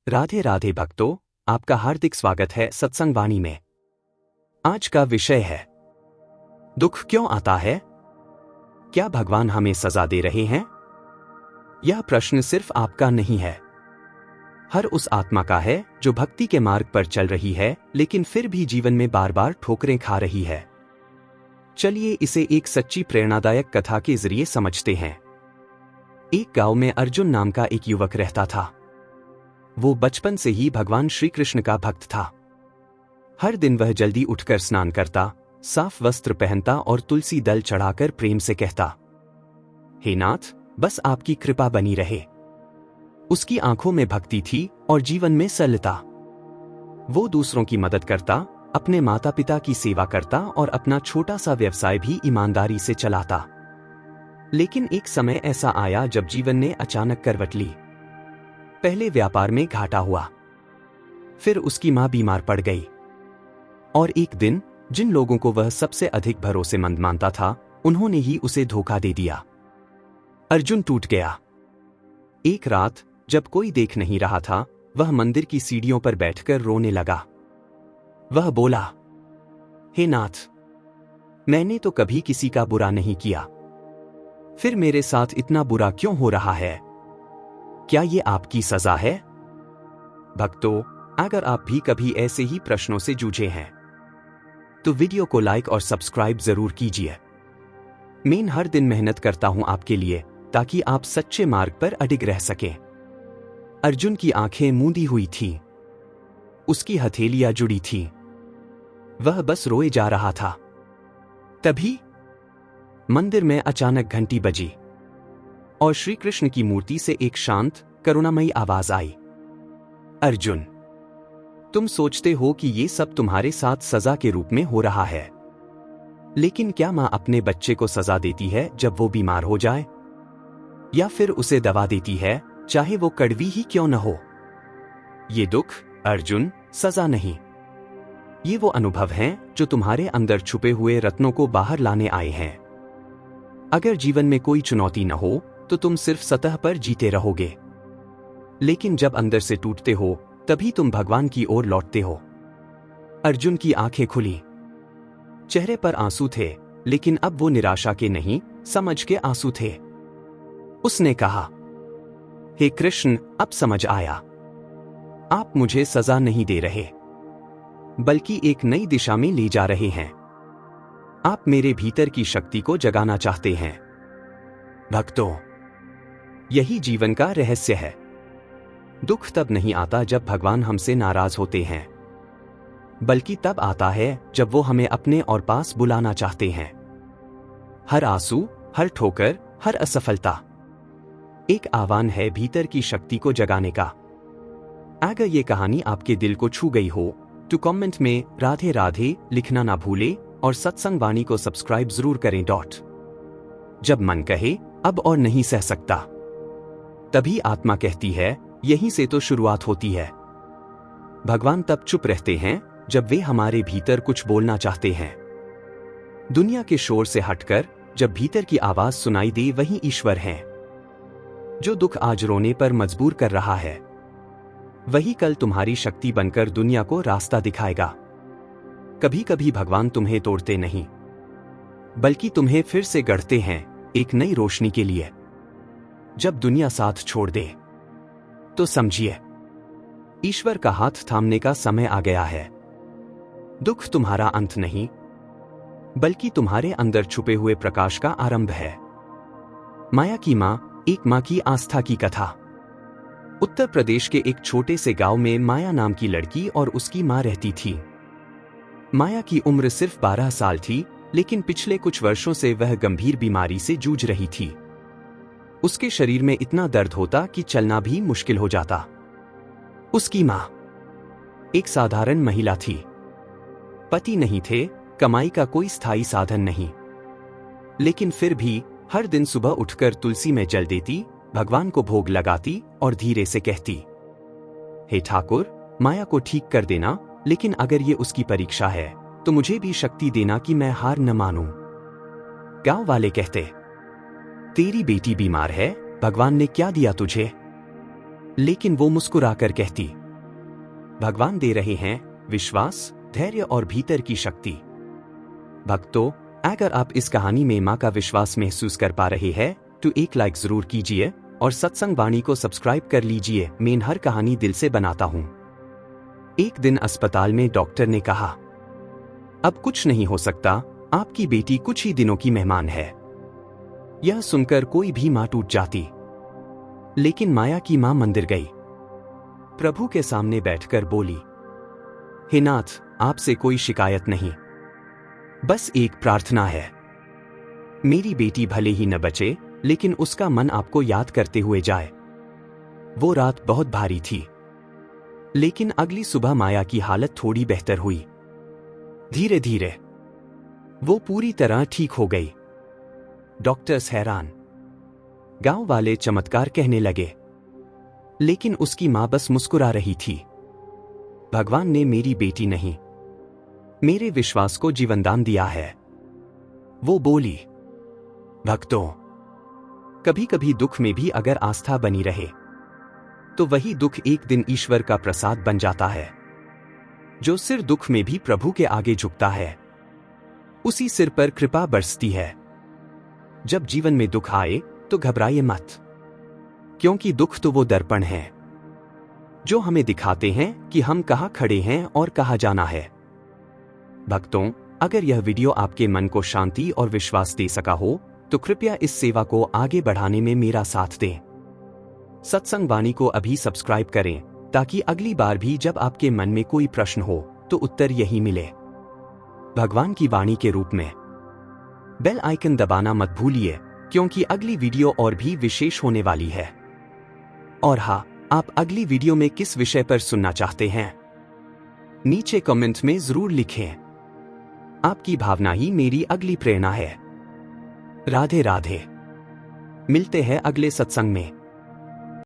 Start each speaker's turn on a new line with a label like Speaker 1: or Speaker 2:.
Speaker 1: राधे राधे भक्तों, आपका हार्दिक स्वागत है सत्संग वाणी में। आज का विषय है दुख क्यों आता है? क्या भगवान हमें सजा दे रहे हैं? यह प्रश्न सिर्फ आपका नहीं है, हर उस आत्मा का है जो भक्ति के मार्ग पर चल रही है लेकिन फिर भी जीवन में बार बार ठोकरें खा रही है। चलिए इसे एक सच्ची प्रेरणादायक कथा के जरिए समझते हैं। एक गांव में अर्जुन नाम का एक युवक रहता था। वो बचपन से ही भगवान श्री कृष्ण का भक्त था। हर दिन वह जल्दी उठकर स्नान करता, साफ वस्त्र पहनता और तुलसी दल चढ़ाकर प्रेम से कहता, हे नाथ, बस आपकी कृपा बनी रहे। उसकी आंखों में भक्ति थी और जीवन में सरलता। वो दूसरों की मदद करता, अपने माता पिता की सेवा करता और अपना छोटा सा व्यवसाय भी ईमानदारी से चलाता। लेकिन एक समय ऐसा आया जब जीवन ने अचानक करवट ली। पहले व्यापार में घाटा हुआ, फिर उसकी मां बीमार पड़ गई और एक दिन जिन लोगों को वह सबसे अधिक भरोसेमंद मानता था, उन्होंने ही उसे धोखा दे दिया। अर्जुन टूट गया। एक रात जब कोई देख नहीं रहा था, वह मंदिर की सीढ़ियों पर बैठकर रोने लगा। वह बोला, हे नाथ, मैंने तो कभी किसी का बुरा नहीं किया, फिर मेरे साथ इतना बुरा क्यों हो रहा है? क्या ये आपकी सजा है? भक्तों, अगर आप भी कभी ऐसे ही प्रश्नों से जूझे हैं तो वीडियो को लाइक और सब्सक्राइब जरूर कीजिए। मैं हर दिन मेहनत करता हूं आपके लिए, ताकि आप सच्चे मार्ग पर अडिग रह सकें। अर्जुन की आंखें मूंदी हुई थीं, उसकी हथेलियां जुड़ी थीं, वह बस रोए जा रहा था। तभी मंदिर में अचानक घंटी बजी और श्री कृष्ण की मूर्ति से एक शांत, करुणामयी आवाज आई, अर्जुन, तुम सोचते हो कि ये सब तुम्हारे साथ सजा के रूप में हो रहा है, लेकिन क्या मां अपने बच्चे को सजा देती है जब वो बीमार हो जाए? या फिर उसे दवा देती है, चाहे वो कड़वी ही क्यों न हो? ये दुख, अर्जुन, सजा नहीं, ये वो अनुभव हैं जो तुम्हारे अंदर छुपे हुए रत्नों को बाहर लाने आए हैं। अगर जीवन में कोई चुनौती न हो तो तुम सिर्फ सतह पर जीते रहोगे, लेकिन जब अंदर से टूटते हो तभी तुम भगवान की ओर लौटते हो। अर्जुन की आंखें खुली, चेहरे पर आंसू थे, लेकिन अब वो निराशा के नहीं, समझ के आंसू थे। उसने कहा, हे कृष्ण, अब समझ आया, आप मुझे सजा नहीं दे रहे, बल्कि एक नई दिशा में ले जा रहे हैं। आप मेरे भीतर की शक्ति को जगाना चाहते हैं। भक्तों, यही जीवन का रहस्य है। दुख तब नहीं आता जब भगवान हमसे नाराज होते हैं, बल्कि तब आता है जब वो हमें अपने और पास बुलाना चाहते हैं। हर आंसू, हर ठोकर, हर असफलता एक आह्वान है भीतर की शक्ति को जगाने का। अगर ये कहानी आपके दिल को छू गई हो तो कमेंट में राधे राधे लिखना ना भूले और सत्संग वाणी को सब्सक्राइब जरूर करें। जब मन कहे अब और नहीं सह सकता, तभी आत्मा कहती है, यहीं से तो शुरुआत होती है। भगवान तब चुप रहते हैं जब वे हमारे भीतर कुछ बोलना चाहते हैं। दुनिया के शोर से हटकर जब भीतर की आवाज सुनाई दे, वही ईश्वर है। जो दुख आज रोने पर मजबूर कर रहा है, वही कल तुम्हारी शक्ति बनकर दुनिया को रास्ता दिखाएगा। कभी कभी भगवान तुम्हें तोड़ते नहीं, बल्कि तुम्हें फिर से गढ़ते हैं एक नई रोशनी के लिए। जब दुनिया साथ छोड़ दे तो समझिए, ईश्वर का हाथ थामने का समय आ गया है। दुख तुम्हारा अंत नहीं, बल्कि तुम्हारे अंदर छुपे हुए प्रकाश का आरंभ है। माया की मां, एक मां की आस्था की कथा। उत्तर प्रदेश के एक छोटे से गांव में माया नाम की लड़की और उसकी मां रहती थी। माया की उम्र सिर्फ 12 साल थी, लेकिन पिछले कुछ वर्षों से वह गंभीर बीमारी से जूझ रही थी। उसके शरीर में इतना दर्द होता कि चलना भी मुश्किल हो जाता। उसकी मां एक साधारण महिला थी, पति नहीं थे, कमाई का कोई स्थायी साधन नहीं, लेकिन फिर भी हर दिन सुबह उठकर तुलसी में जल देती, भगवान को भोग लगाती और धीरे से कहती, हे ठाकुर, माया को ठीक कर देना, लेकिन अगर ये उसकी परीक्षा है तो मुझे भी शक्ति देना कि मैं हार न मानूं। गांव वाले कहते, तेरी बेटी बीमार है, भगवान ने क्या दिया तुझे? लेकिन वो मुस्कुराकर कहती, भगवान दे रहे हैं विश्वास, धैर्य और भीतर की शक्ति। भक्तों, अगर आप इस कहानी में माँ का विश्वास महसूस कर पा रहे हैं तो एक लाइक जरूर कीजिए और सत्संग वाणी को सब्सक्राइब कर लीजिए। मैं हर कहानी दिल से बनाता हूँ। एक दिन अस्पताल में डॉक्टर ने कहा, अब कुछ नहीं हो सकता, आपकी बेटी कुछ ही दिनों की मेहमान है। यह सुनकर कोई भी मां टूट जाती। लेकिन माया की मां मंदिर गई, प्रभु के सामने बैठकर बोली, हे नाथ, आपसे कोई शिकायत नहीं, बस एक प्रार्थना है। मेरी बेटी भले ही न बचे, लेकिन उसका मन आपको याद करते हुए जाए। वो रात बहुत भारी थी, लेकिन अगली सुबह माया की हालत थोड़ी बेहतर हुई। धीरे धीरे वो पूरी तरह ठीक हो गई। डॉक्टर्स हैरान, गांव वाले चमत्कार कहने लगे, लेकिन उसकी मां बस मुस्कुरा रही थी। भगवान ने मेरी बेटी नहीं, मेरे विश्वास को जीवनदान दिया है, वो बोली। भक्तों, कभी कभी दुख में भी अगर आस्था बनी रहे तो वही दुख एक दिन ईश्वर का प्रसाद बन जाता है। जो सिर दुख में भी प्रभु के आगे झुकता है, उसी सिर पर कृपा बरसती है। जब जीवन में दुख आए तो घबराइए मत, क्योंकि दुख तो वो दर्पण है जो हमें दिखाते हैं कि हम कहाँ खड़े हैं और कहाँ जाना है। भक्तों, अगर यह वीडियो आपके मन को शांति और विश्वास दे सका हो तो कृपया इस सेवा को आगे बढ़ाने में मेरा साथ दें। सत्संग वाणी को अभी सब्सक्राइब करें ताकि अगली बार भी जब आपके मन में कोई प्रश्न हो तो उत्तर यही मिले, भगवान की वाणी के रूप में। बेल आइकन दबाना मत भूलिए, क्योंकि अगली वीडियो और भी विशेष होने वाली है। और हाँ, आप अगली वीडियो में किस विषय पर सुनना चाहते हैं, नीचे कमेंट में जरूर लिखें। आपकी भावना ही मेरी अगली प्रेरणा है। राधे राधे। मिलते हैं अगले सत्संग में।